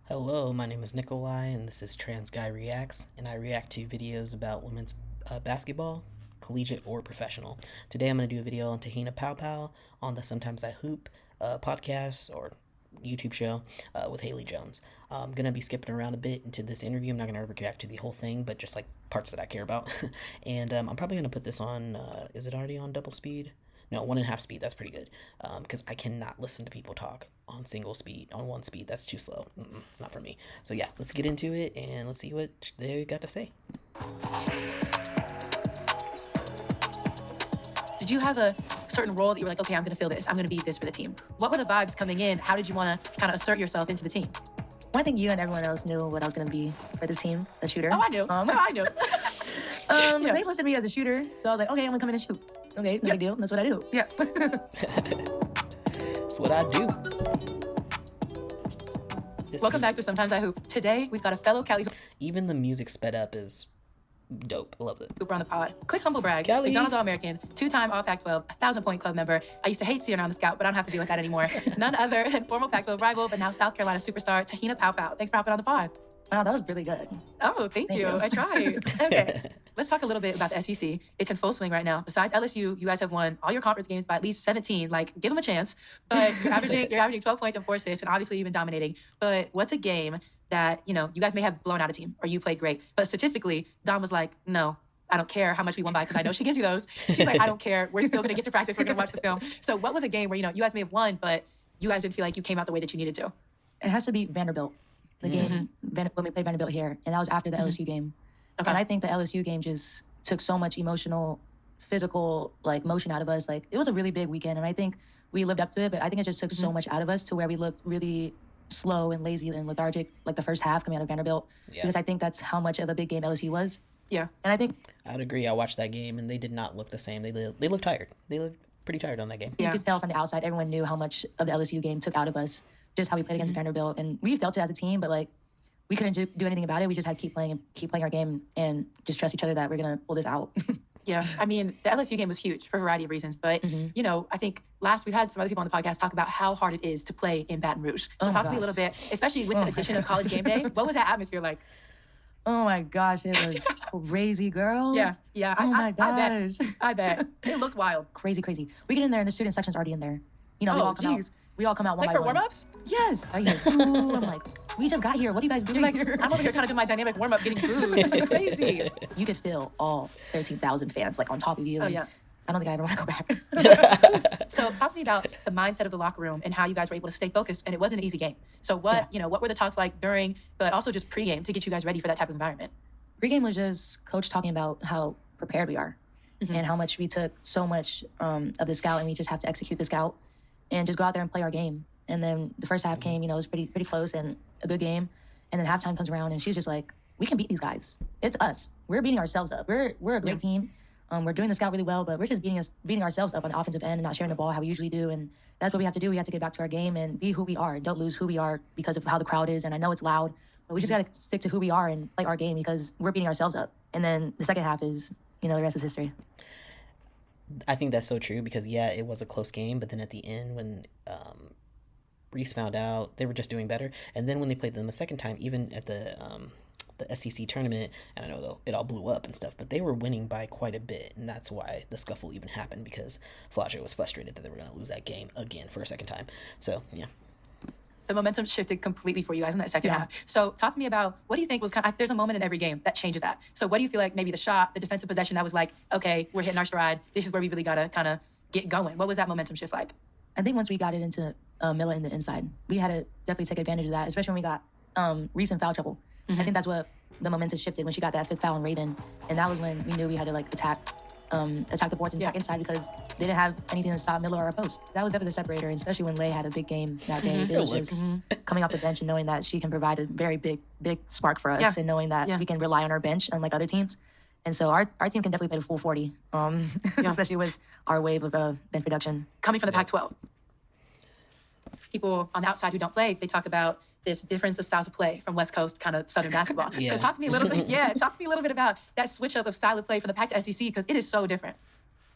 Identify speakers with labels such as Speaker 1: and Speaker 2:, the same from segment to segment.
Speaker 1: Hello, my name is Nikolai, and this is Transguy Reacts, and I react to videos about women's basketball, collegiate or professional. Today I'm going to do a video on Te-Hina Paopao on the Sometimes I Hoop podcast or YouTube show with Haley Jones. I'm going to be skipping around a bit into this interview. I'm not going to react to the whole thing, but just like parts that I care about. And I'm probably going to put this on, is it already on double speed? No, 1.5 speed. That's pretty good. Because I cannot listen to people talk on single speed, on 1 speed. That's too slow. It's not for me. So yeah, let's get into it and let's see what they got to say.
Speaker 2: Did you have a certain role that you were like, okay, I'm going to fill this. I'm going to be this for the team? What were the vibes coming in? How did you want to kind of assert yourself into the team?
Speaker 3: Well, I think you and everyone else knew what I was going to be for this team, a shooter.
Speaker 2: Oh, I knew. I knew.
Speaker 3: Yeah. They listed me as a shooter, so I was like, okay, I'm going to come in and shoot. Okay, no big deal. That's what I do.
Speaker 2: Yeah.
Speaker 1: That's what I do.
Speaker 2: Welcome back to Sometimes I Hoop. Today, we've got a fellow Cali
Speaker 1: Even the music sped up is dope. I love it.
Speaker 2: Hooper on the pod. Quick humble brag.
Speaker 1: Cali.
Speaker 2: McDonald's All-American, 2-time All-Pac-12, 1,000-point club member. I used to hate seeing her on the scout, but I don't have to deal with that anymore. None other than former Pac-12 rival, but now South Carolina superstar, Te-Hina Paopao. Thanks for hopping on the pod.
Speaker 3: Wow, that was really good.
Speaker 2: Oh, thank you. I tried. Okay. Let's talk a little bit about the SEC. It's in full swing right now. Besides LSU, you guys have won all your conference games by at least 17. Like, give them a chance. But you're averaging 12 points and 4 assists, and obviously you've been dominating. But what's a game that, you guys may have blown out a team or you played great, but statistically, Dawn was like, no, I don't care how much we won by, because I know she gives you those. She's like, I don't care. We're still going to get to practice. We're going to watch the film. So what was a game where, you guys may have won, but you guys didn't feel like you came out the way that you needed to?
Speaker 3: It has to be Vanderbilt. The game when we played Vanderbilt here, and that was after the LSU game.
Speaker 2: Okay.
Speaker 3: And I think the LSU game just took so much emotional, physical, motion out of us. Like, it was a really big weekend, and I think we lived up to it, but I think it just took so much out of us to where we looked really slow and lazy and lethargic, like the first half coming out of Vanderbilt.
Speaker 1: Yeah.
Speaker 3: Because I think that's how much of a big game LSU was.
Speaker 2: Yeah.
Speaker 3: And I think
Speaker 1: I'd agree. I watched that game, and they did not look the same. They looked tired. They looked pretty tired on that game.
Speaker 3: you could tell from the outside, everyone knew how much of the LSU game took out of us, just how we played against Vanderbilt. And we felt it as a team, but we couldn't do anything about it. We just had to keep playing our game and just trust each other that we're going to pull this out.
Speaker 2: Yeah, I mean, the LSU game was huge for a variety of reasons. But, I think we've had some other people on the podcast talk about how hard it is to play in Baton Rouge. So talk to me a little bit, especially with the addition of College Game Day. What was that atmosphere like?
Speaker 3: Oh my gosh, it was crazy, girl.
Speaker 2: Yeah.
Speaker 3: Oh my gosh.
Speaker 2: I bet. It looked wild.
Speaker 3: Crazy. We get in there and the student section's already in there. We all come out one
Speaker 2: like
Speaker 3: by
Speaker 2: for
Speaker 3: one.
Speaker 2: warm-ups?
Speaker 3: Yes. I hear, ooh, I'm like, we just got here. What are you guys doing here?
Speaker 2: I'm over here trying to do my dynamic warm-up getting food. This is crazy.
Speaker 3: You could feel all 13,000 fans on top of you.
Speaker 2: Oh, yeah.
Speaker 3: I don't think I ever want to go back.
Speaker 2: So talk to me about the mindset of the locker room and how you guys were able to stay focused. And it wasn't an easy game. So what were the talks like during, but also just pregame to get you guys ready for that type of environment?
Speaker 3: Pregame was just coach talking about how prepared we are and how much we took so much of the scout, and we just have to execute the scout and just go out there and play our game. And then the first half came, it was pretty close and a good game. And then halftime comes around and she's just like, we can beat these guys. It's us. We're beating ourselves up. We're a great team. We're doing the scout really well, but we're just beating ourselves up on the offensive end and not sharing the ball how we usually do. And that's what we have to do. We have to get back to our game and be who we are. Don't lose who we are because of how the crowd is. And I know it's loud, but we just got to stick to who we are and play our game because we're beating ourselves up. And then the second half is, the rest is history.
Speaker 1: I think that's so true because, yeah, it was a close game, but then at the end when Reese found out, they were just doing better. And then when they played them a second time, even at the SEC tournament, and I know though it all blew up and stuff, but they were winning by quite a bit, and that's why the scuffle even happened, because Flau'jae was frustrated that they were going to lose that game again for a second time. So, yeah.
Speaker 2: The momentum shifted completely for you guys in that second half. So talk to me about, what do you think was there's a moment in every game that changes that. So what do you feel like maybe the shot, the defensive possession that was like, okay, we're hitting our stride. This is where we really got to kind of get going. What was that momentum shift like?
Speaker 3: I think once we got it into Miller in the inside, we had to definitely take advantage of that, especially when we got Reese in foul trouble. I think that's what the momentum shifted when she got that 5th foul on Raiden. And that was when we knew we had to attack the boards and attack inside, because they didn't have anything to stop Miller or a post. That was ever the separator, and especially when Lay had a big game that day. It was just coming off the bench and knowing that she can provide a very big spark for us, and knowing that we can rely on our bench unlike other teams. And so our team can definitely play the full 40, especially with our wave of bench production.
Speaker 2: Coming from the Pac-12. People on the outside who don't play, they talk about this difference of styles of play from West Coast kind of Southern basketball. So talk to me a little bit. Talk to me a little bit about that switch up of style of play from the Pac to SEC, because it is so different.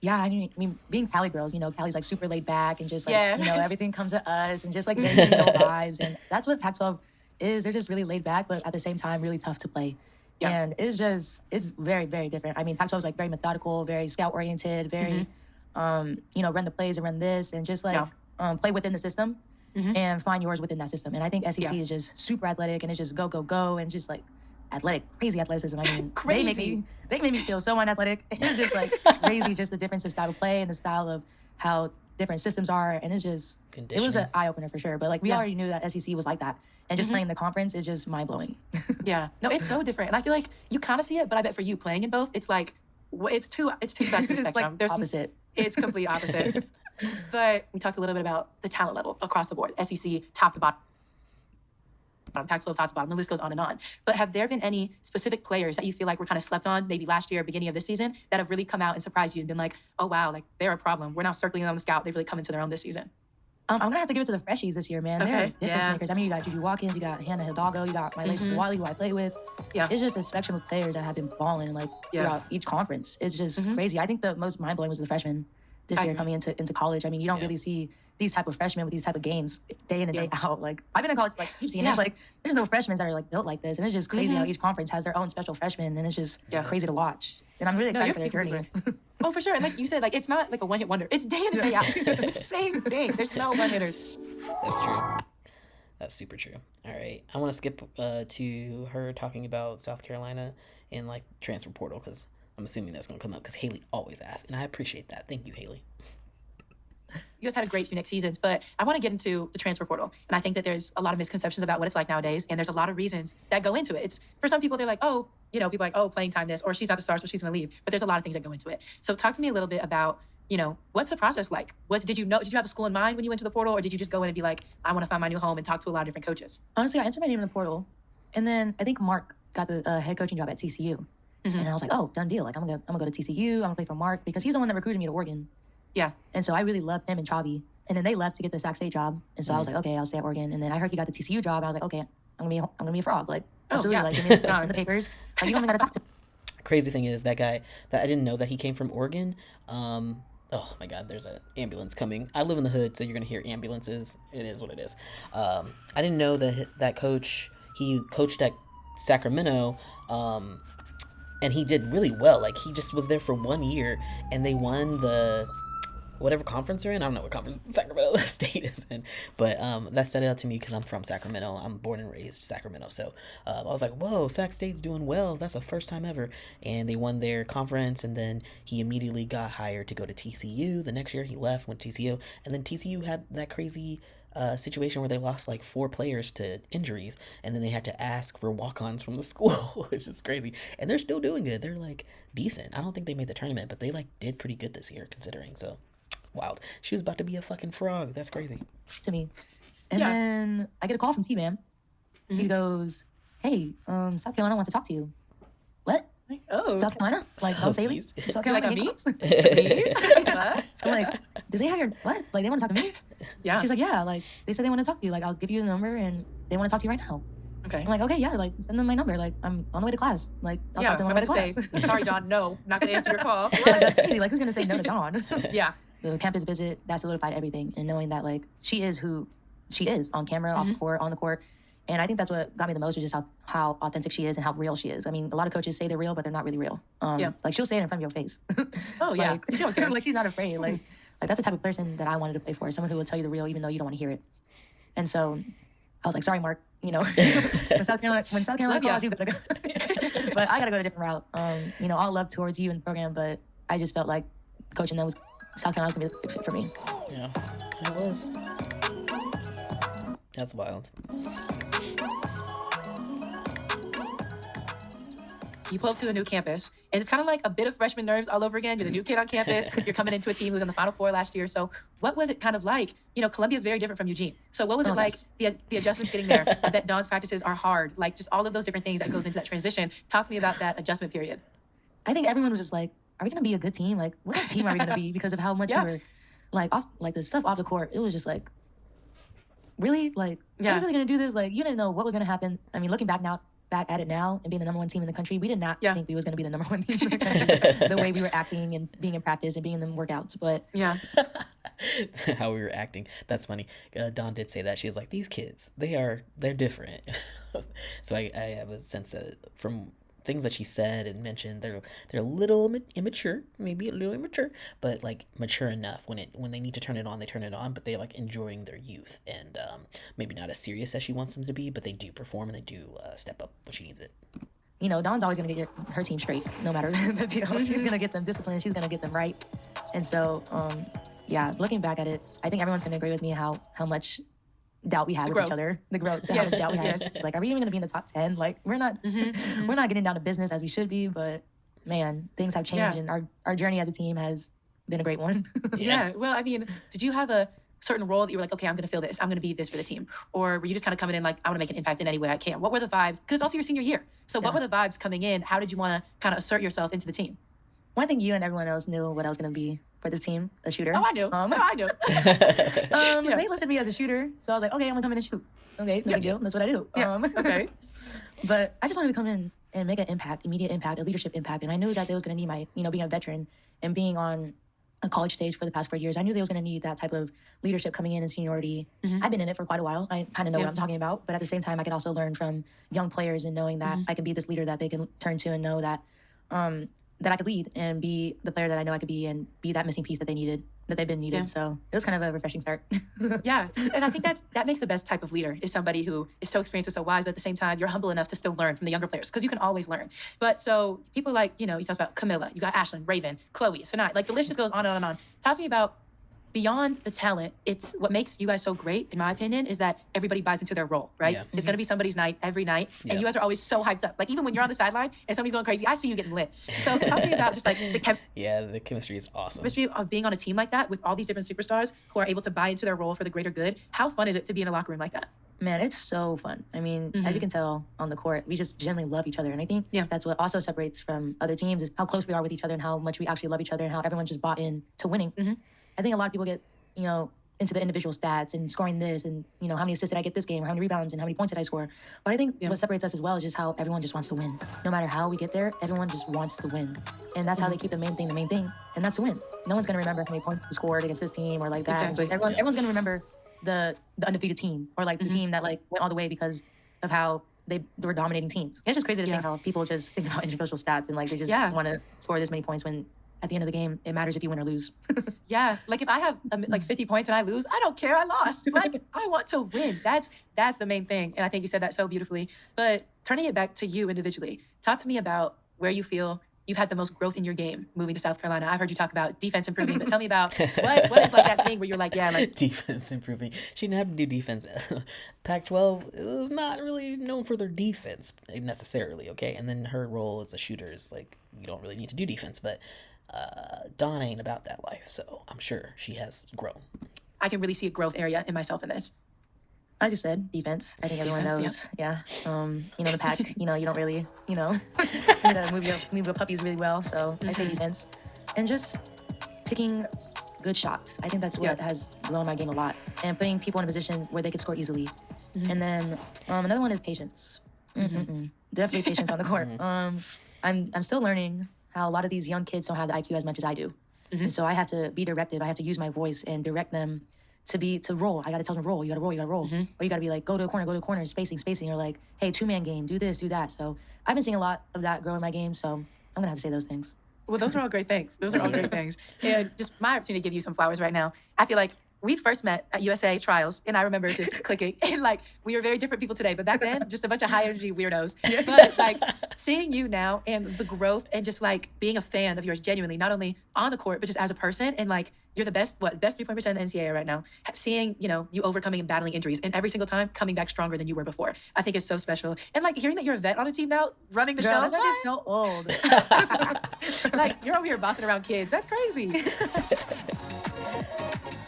Speaker 3: Yeah, I mean, being Cali girls, Cali's super laid back and just everything comes to us and just very chill vibes. And that's what Pac-12 is. They're just really laid back, but at the same time, really tough to play.
Speaker 2: Yeah.
Speaker 3: And it's very, very different. I mean, Pac-12 is like very methodical, very scout-oriented, very, you know, run the plays and run this and just like play within the system and find yours within that system. And I think SEC is just super athletic and it's just go, go, go and just like athletic, crazy athleticism. I mean,
Speaker 2: Crazy.
Speaker 3: they made me feel so unathletic. It's just like crazy, just the difference in style of play and the style of how different systems are. And it's just, it was an eye-opener for sure. But like, we already knew that SEC was like that. And just playing the conference is just mind-blowing.
Speaker 2: Yeah. No, it's so different. And I feel like you kind of see it, but I bet for you playing in both, it's like, it's two sides of the spectrum.
Speaker 3: Like
Speaker 2: There's
Speaker 3: opposite.
Speaker 2: It's complete opposite. But we talked a little bit about the talent level across the board. SEC, top to bottom. Pac-12, top to bottom. The list goes on and on. But have there been any specific players that you feel like were kind of slept on, maybe last year, beginning of this season, that have really come out and surprised you and been like, oh, wow, like they're a problem. We're now circling them on the scout. They've really come into their own this season.
Speaker 3: I'm going to have to give it to the freshies this year, man. They're difference makers. I mean, you got Juju Watkins, you got Hannah Hidalgo, you got my lady Wally, who I play with.
Speaker 2: Yeah.
Speaker 3: It's just a spectrum of players that have been balling like throughout each conference. It's just crazy. I think the most mind-blowing was the freshmen this year coming into college. I mean, you don't really see these type of freshmen with these type of games day in and day out. Like, I've been in college, like, you've seen it. Like, there's no freshmen that are, like, built like this. And it's just crazy how each conference has their own special freshmen. And it's just crazy to watch. And I'm really excited for their journey.
Speaker 2: Oh, for sure. And like you said, like, it's not like a one-hit wonder. It's day in and day out. The same thing. There's no one-hitters.
Speaker 1: That's true. That's super true. All right. I want to skip to her talking about South Carolina and, like, transfer portal because I'm assuming that's going to come up because Haley always asks. And I appreciate that. Thank you, Haley.
Speaker 2: You guys had a great few next seasons, but I want to get into the transfer portal. And I think that there's a lot of misconceptions about what it's like nowadays. And there's a lot of reasons that go into it. It's for some people, they're like, oh, you know, people are like, oh, playing time this, or she's not the star, so she's going to leave. But there's a lot of things that go into it. So talk to me a little bit about, you know, what's the process like? Did you have a school in mind when you went to the portal, or did you just go in and be like, I want to find my new home and talk to a lot of different coaches?
Speaker 3: Honestly, I entered my name in the portal. And then I think Mark got the head coaching job at TCU. And I was like, oh, done deal. Like, I'm gonna go to TCU. I'm gonna play for Mark because he's the one that recruited me to Oregon.
Speaker 2: Yeah.
Speaker 3: And so I really loved him and Chavi. And then they left to get the Sac State job. And so I was like, okay, I'll stay at Oregon. And then I heard he got the TCU job. I was like, okay, I'm gonna be a frog. Like, absolutely. Like, give me the in the papers. Like, you don't even gotta talk to me.
Speaker 1: Crazy thing is that guy that I didn't know that he came from Oregon. Oh my God, there's an ambulance coming. I live in the hood, so you're gonna hear ambulances. It is what it is. I didn't know that coach. He coached at Sacramento. And he did really well. Like, he just was there for 1 year, and they won the whatever conference they're in. I don't know what conference Sacramento State is in, but that stood out to me because I'm from Sacramento. I'm born and raised Sacramento, so I was like, whoa, Sac State's doing well. That's the first time ever. And they won their conference, and then he immediately got hired to go to TCU. The next year he left, went to TCU, and then TCU had that crazy situation where they lost like 4 players to injuries, and then they had to ask for walk-ons from the school, which is crazy. And they're still doing good. They're like decent. I don't think they made the tournament, but they like did pretty good this year considering. So wild. She was about to be a fucking frog. That's crazy.
Speaker 3: To me. And then I get a call from T-Bam. She goes, hey, South Carolina wants to talk to you. What?
Speaker 2: Oh.
Speaker 3: South Carolina? Like, don't say it. South Carolina.
Speaker 2: Like, me?
Speaker 3: What? I'm like, did they have your, what? Like, they want to talk to me?
Speaker 2: Yeah.
Speaker 3: She's like, yeah, like, they said they want to talk to you. Like, I'll give you the number and they want to talk to you right now.
Speaker 2: Okay.
Speaker 3: I'm like, okay, yeah, like, send them my number. Like, I'm on the way to class. Like, I'll talk to them on the way to class.
Speaker 2: Sorry, Dawn, no, not going to answer your call.
Speaker 3: Like, that's crazy. Like, who's going to say no to Dawn?
Speaker 2: Yeah.
Speaker 3: The campus visit, that solidified everything. And knowing that, like, she is who she is on camera, off the court, on the court. And I think that's what got me the most was just how authentic she is and how real she is. I mean, a lot of coaches say they're real, but they're not really real. Like, she'll say it in front of your face.
Speaker 2: Oh, yeah.
Speaker 3: Like, she don't care. Like, she's not afraid. Like, that's the type of person that I wanted to play for. Someone who will tell you the real even though you don't want to hear it. And so I was like, sorry, Mark. You know, when South Carolina calls, you better go. But I got to go a different route. You know, all love towards you and the program, but I just felt like coaching them was South Carolina was going to be a good fit for me.
Speaker 1: Yeah, it was. That's wild.
Speaker 2: You pull up to a new campus, and it's kind of like a bit of freshman nerves all over again. You're the new kid on campus. You're coming into a team who's in the Final Four last year. So what was it kind of like? You know, Columbia is very different from Eugene. So what was it like, the adjustments getting there? I bet Dawn's practices are hard. Like, just all of those different things that goes into that transition. Talk to me about that adjustment period.
Speaker 3: I think everyone was just like, are we going to be a good team? Like, what kind of team are we going to be? Because of how much we were, like, off, like, the stuff off the court. It was just like, really? Like, are we really going to do this? Like, you didn't know what was going to happen. I mean, looking back at it now and being the number 1 team in the country, we did not think we was going to be the number 1 team in the country. The way we were acting and being in practice and being in the workouts. But
Speaker 1: how we were acting. That's funny. Dawn did say that. She was like, these kids, they're different. So I have a sense that from things that she said and mentioned, they're a little immature, maybe a little immature, but like mature enough when they need to turn it on, they turn it on, but they like enjoying their youth and maybe not as serious as she wants them to be, but they do perform and they do step up when she needs it.
Speaker 3: You know, Dawn's always going to get her team straight, no matter the deal. She's going to get them disciplined. She's going to get them right. And so, yeah, looking back at it, I think everyone's going to agree with me how much doubt we had with each other. The growth, how much doubt we had. Like, are we even going to be in the top 10? Like, we're not getting down to business as we should be. But man, things have changed, and our journey as a team has been a great one.
Speaker 2: Yeah. Well, I mean, did you have a certain role that you were like, okay, I'm going to fill this. I'm going to be this for the team? Or were you just kind of coming in like, I want to make an impact in any way I can? What were the vibes? Because it's also your senior year. So what were the vibes coming in? How did you want to kind of assert yourself into the team?
Speaker 3: Well, I think you and everyone else knew what I was going to be for this team, a shooter.
Speaker 2: Oh, I knew. I knew.
Speaker 3: They listed me as a shooter. So I was like, okay, I'm going to come in and shoot. Okay, no big deal. That's what I do.
Speaker 2: Okay.
Speaker 3: But I just wanted to come in and make an impact, immediate impact, a leadership impact. And I knew that they was going to need my, being a veteran and being on a college stage for the past 4 years. I knew they was going to need that type of leadership coming in and seniority. I've been in it for quite a while. I kind of know what I'm talking about. But at the same time, I can also learn from young players and knowing that I can be this leader that they can turn to and know that that I could lead and be the player that I know I could be and be that missing piece that they've been needed. So it was kind of a refreshing start.
Speaker 2: Yeah. And I think that makes the best type of leader is somebody who is so experienced and so wise, but at the same time, you're humble enough to still learn from the younger players because you can always learn. But so people like, you talked about Camilla, you got Ashlyn, Raven, Chloe, Sanai, like the list just goes on and on and on. Talk to me about beyond the talent, it's what makes you guys so great, in my opinion, is that everybody buys into their role, right? Yeah. It's going to be somebody's night every night. And you guys are always so hyped up. Like even when you're on the sideline and somebody's going crazy, I see you getting lit. So talk to me about just like
Speaker 1: the chemistry is awesome.
Speaker 2: Chemistry of being on a team like that with all these different superstars who are able to buy into their role for the greater good. How fun is it to be in a locker room like that?
Speaker 3: Man, it's so fun. I mean, as you can tell on the court, we just genuinely love each other. And I think that's what also separates from other teams is how close we are with each other and how much we actually love each other and how everyone just bought in to winning. I think a lot of people get into the individual stats and scoring this and, how many assists did I get this game or how many rebounds and how many points did I score. But I think what separates us as well is just how everyone just wants to win. No matter how we get there, everyone just wants to win. And that's how they keep the main thing, and that's to win. No one's going to remember how many points you scored against this team or like that.
Speaker 2: Exactly.
Speaker 3: Everyone's going to remember the undefeated team or like the team that like went all the way because of how they were dominating teams. It's just crazy to think how people just think about individual stats and like they just want to score this many points when at the end of the game, it matters if you win or lose.
Speaker 2: Like if I have like 50 points and I lose, I don't care. I lost. Like I want to win. That's the main thing. And I think you said that so beautifully. But turning it back to you individually, talk to me about where you feel you've had the most growth in your game moving to South Carolina. I've heard you talk about defense improving, but tell me about what is like that thing where you're like,
Speaker 1: defense improving. She didn't have to do defense. Pac-12 is not really known for their defense necessarily, okay? And then her role as a shooter is like, you don't really need to do defense, but Dawn ain't about that life, so I'm sure she has grown.
Speaker 2: I can really see a growth area in myself in this.
Speaker 3: I just said defense. I think everyone knows. Yeah. The pack, you don't really, you move your puppies really well. So I say defense. And just picking good shots. I think that's what has grown my game a lot. And putting people in a position where they could score easily. And then another one is patience. Definitely patience on the court. I'm still learning how a lot of these young kids don't have the IQ as much as I do. And so I have to be directive. I have to use my voice and direct them to roll. I got to tell them roll. You got to roll. Or you got to be like, go to a corner, spacing. Or like, hey, 2-man game, do this, do that. So I've been seeing a lot of that grow in my game. So I'm going to have to say those things.
Speaker 2: Well, those are all great things. And just my opportunity to give you some flowers right now. I feel like we first met at USA Trials, and I remember just clicking. And like, we were very different people today, but back then, just a bunch of high energy weirdos. But like, seeing you now and the growth and just like being a fan of yours genuinely, not only on the court, but just as a person. And like, you're the best 3-point percent in the NCAA right now. Seeing, you overcoming and battling injuries and every single time coming back stronger than you were before. I think it's so special. And like, hearing that you're a vet on a team now, running the show.
Speaker 3: That's why I get so old.
Speaker 2: Like, you're over here bossing around kids. That's crazy.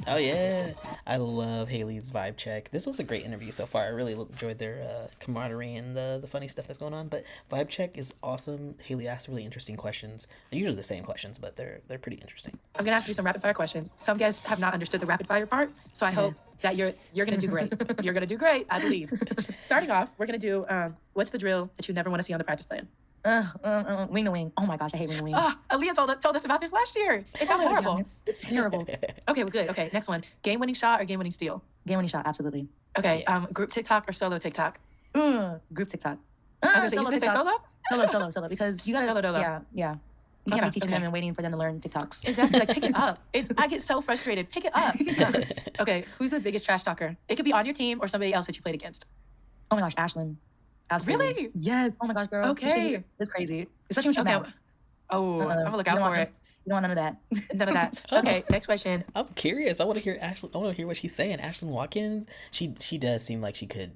Speaker 1: Oh yeah, I love Haley's vibe check. This was a great interview so far. I really enjoyed their camaraderie and the funny stuff that's going on. But vibe check is awesome. Haley asks really interesting questions. They're usually the same questions, but they're pretty interesting.
Speaker 2: I'm gonna ask you some rapid fire questions. Some guests have not understood the rapid fire part, so I hope that you're gonna do great. You're gonna do great, I believe. Starting off, we're gonna do what's the drill that you never want to see on the practice plan?
Speaker 3: Wing to wing. Oh my gosh, I hate wing to wing.
Speaker 2: Aaliyah told us about this last year. It sounds horrible.
Speaker 3: Yeah, it's terrible.
Speaker 2: Okay, well, good. Okay, next one. Game-winning shot or game-winning steal?
Speaker 3: Game-winning shot, absolutely.
Speaker 2: Okay, group TikTok or solo TikTok?
Speaker 3: Group TikTok.
Speaker 2: I was gonna say, you gonna say solo?
Speaker 3: Solo, because you gotta,
Speaker 2: Solo dolo.
Speaker 3: yeah. You can't be teaching them and waiting for them to learn TikToks.
Speaker 2: Exactly. Like, pick it up. I get so frustrated. Pick it up. Okay, who's the biggest trash talker? It could be on your team or somebody else that you played against.
Speaker 3: Oh my gosh, Ashlyn. Absolutely.
Speaker 2: Really?
Speaker 3: Yes. Oh my gosh, girl.
Speaker 2: Okay.
Speaker 3: It's crazy. Especially when she's mad.
Speaker 2: Oh, I'm gonna look out for it.
Speaker 3: You don't want none of that.
Speaker 2: None of that. Okay, next question.
Speaker 1: I'm curious. I want to hear Ashlyn. I want to hear what she's saying. Ashlyn Watkins. She does seem like she could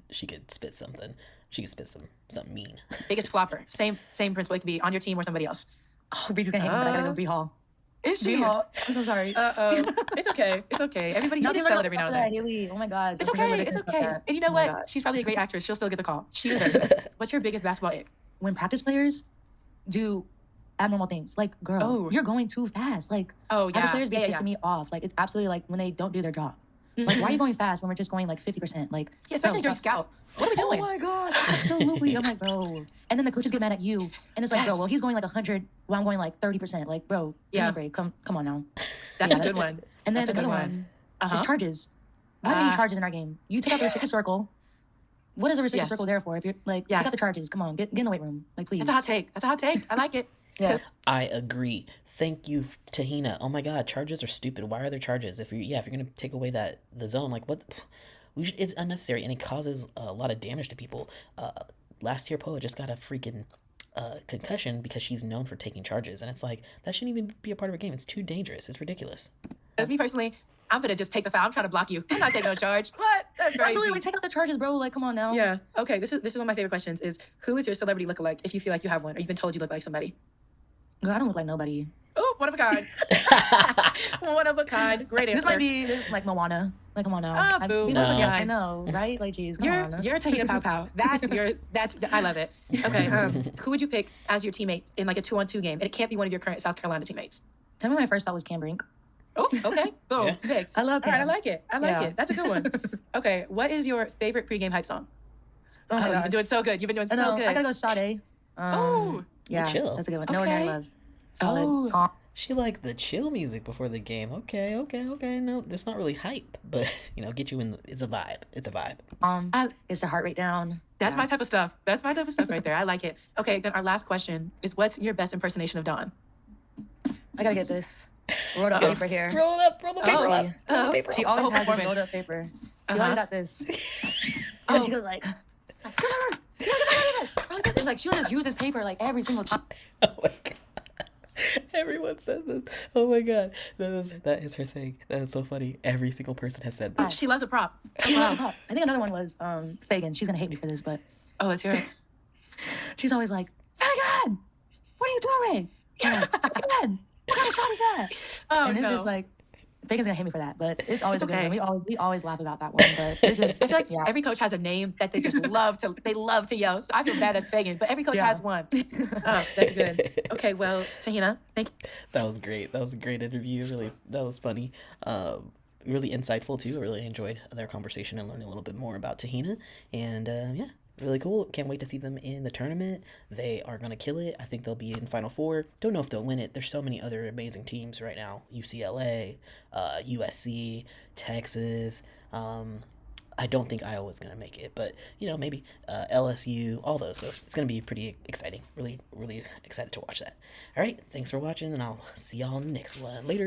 Speaker 1: spit something. She could spit something mean.
Speaker 2: Biggest flopper. Same principle. It could be on your team or somebody else.
Speaker 3: Oh, Breezy's gonna hate me, but I gotta go B Hall.
Speaker 2: Is she?
Speaker 3: B-Hall. I'm so sorry.
Speaker 2: It's okay. It's okay. Everybody, you just sell it every now and then.
Speaker 3: Haley. Oh my gosh.
Speaker 2: It's okay. It's okay. And you know what? She's probably a great actress. She'll still get the call. She deserves it. What's your biggest basketball ick?
Speaker 3: When practice players do abnormal things, like, girl, you're going too fast. Like, practice players be pissing me off. Like, it's absolutely like when they don't do their job. Like, why are you going fast when we're just going like 50%? Like,
Speaker 2: especially during scout. What are we doing?
Speaker 3: Oh my gosh, absolutely. I'm like, bro. And then the coaches get mad at you, and it's like, bro, well, he's going like 100, while I'm going like 30%. Like, bro, give me a break. Come on now.
Speaker 2: That's a good one.
Speaker 3: And then another one is charges. Why do you need charges in our game? You take out the restricted circle. What is the restricted circle there for? If you're like, take out the charges. Come on, get in the weight room. Like, please.
Speaker 2: That's a hot take. I like it.
Speaker 3: Yeah.
Speaker 1: I agree. Thank you, Te-Hina. Oh my God, charges are stupid. Why are there charges? If you're gonna take away the zone, like what? It's unnecessary and it causes a lot of damage to people. Last year, Poa just got a freaking concussion because she's known for taking charges, and it's like that shouldn't even be a part of a game. It's too dangerous. It's ridiculous.
Speaker 2: As me personally, I'm gonna just take the foul. I'm trying to block you. I'm not taking no charge. What? That's crazy.
Speaker 3: Absolutely, like, take out the charges, bro. Like, come on now.
Speaker 2: Yeah. Okay. This is one of my favorite questions. Is who is your celebrity lookalike? If you feel like you have one, or you've been told you look like somebody.
Speaker 3: Girl, I don't look like nobody.
Speaker 2: Oh, one of a kind. One of a kind. Great answer.
Speaker 3: This might be like Moana. Like, come on now.
Speaker 2: Boo.
Speaker 1: No.
Speaker 3: I know, right? Like, geez, come on.
Speaker 2: You're Te-Hina Paopao. I love it. Okay. Who would you pick as your teammate in like a 2-on-2 game? And it can't be one of your current South Carolina teammates.
Speaker 3: Tell me my first thought was Cam Brink.
Speaker 2: Oh, okay. Boom. Picked.
Speaker 3: I love Cam.
Speaker 2: All right, I like it. I like it. That's a good one. Okay. What is your favorite pregame hype song?
Speaker 3: Oh,
Speaker 2: you've been doing so good. You've been doing so good.
Speaker 3: I gotta go Sade. Yeah,
Speaker 1: chill.
Speaker 3: that's a good one.
Speaker 2: Okay.
Speaker 3: No Ordinary Love. Solid. Calm.
Speaker 1: She liked the chill music before the game. Okay. No, that's not really hype, but get you in. It's a vibe. It's a vibe.
Speaker 3: Is the heart rate down?
Speaker 2: That's my type of stuff. That's my type of stuff right there. I like it. Okay, then our last question is, what's your best impersonation of Dawn?
Speaker 3: I gotta get this. Rolled up paper here.
Speaker 1: Roll the paper up. Roll the paper
Speaker 3: She
Speaker 1: up.
Speaker 3: always has this rolled up paper. She always got this. And she goes like, it's like she would just use this paper like every single time.
Speaker 1: Oh my God. Everyone says this. Oh my God. That is her thing. That is so funny. Every single person has said that.
Speaker 2: She loves a prop.
Speaker 3: She loves a prop. I think another one was Fagin. She's gonna hate me for this, but
Speaker 2: let's hear it.
Speaker 3: She's always like, Fagin, what are you doing? Fagin, what kind of shot is that? And it's just like, Fagan's gonna hate me for that, but it's always a good one. We always laugh about that one, but it's just.
Speaker 2: I feel like every coach has a name that they just love to yell. So I feel bad as Fagan, but every coach has one. Oh, that's good. Okay, well, Te-Hina, thank you.
Speaker 1: That was great. That was a great interview. Really, that was funny. Really insightful too. I really enjoyed their conversation and learning a little bit more about Te-Hina, and really cool. Can't wait to see them in the tournament. They are going to kill it. I think they'll be in Final Four. Don't know if they'll win it. There's so many other amazing teams right now. UCLA, USC, Texas. I don't think Iowa's going to make it, but, maybe LSU, all those. So it's going to be pretty exciting. Really, really excited to watch that. All right. Thanks for watching, and I'll see y'all next one. Later.